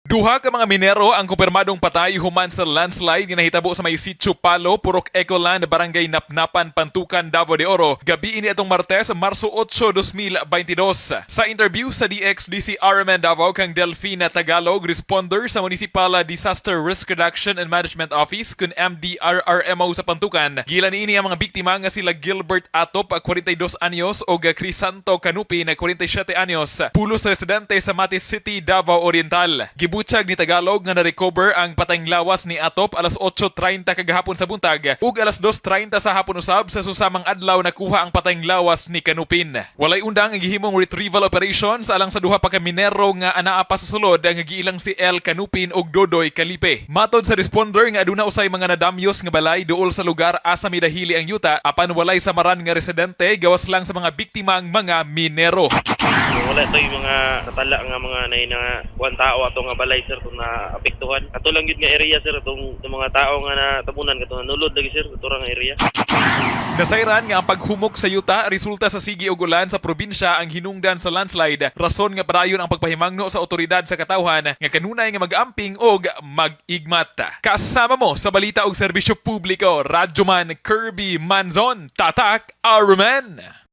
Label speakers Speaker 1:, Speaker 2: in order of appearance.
Speaker 1: Duha ka mga minero ang kumpirmadong patay human sa landslide nga nahitabo sa may Sitio Palo, Purok Ecoland, Barangay Napnapan, Pantukan, Davao de Oro. Gabi ini atong Martes, Marso 8, 2022. Sa interview sa DXDC RMN Davao kang Delfina Tagalog, responder sa Municipal Disaster Risk Reduction and Management Office kun MDRRMO sa Pantukan. Gila niini ang mga biktima nga sila Gilbert Atop, 42 anyos, o Crisanto Canupi na 47 anyos. Pulos residente sa Matis City, Davao Oriental. Gibutyag ni Tagalog nga na-recover ang patayng lawas ni Atop alas 8:30 kagahapon sa buntag ug alas 2:30 sa hapon usab sa susamang adlaw nakuha ang patayng lawas ni Canupin. Walay undang ang gihimong retrieval operations alang sa duha pa ka minero nga anaa pa sa sulod nga giilang si El Canupin ug Dodoy Calipe. Matod sa responder nga aduna usay mga nadamyos nga balay duol sa lugar asa midahili ang yuta apan walay samaran nga residente gawas lang sa mga biktimang mga minero.
Speaker 2: Wala ito yung mga natala nga mga one tao ato nga balay sir kung naapektuhan. Ato lang yun nga area sir itong mga tao nga natabunan katong nulod lagi sir ito nga area.
Speaker 1: Nasayran nga ang paghumok sa yuta resulta sa sigi ug ulan sa probinsya ang hinungdan sa landslide. Rason nga padayon ang pagpahimangno sa otoridad sa katawhan nga kanunay nga mag-amping og mag-igmat. Kasama mo sa balita og serbisyo publiko, Radyoman Kirby Manzon, Tatak RMN.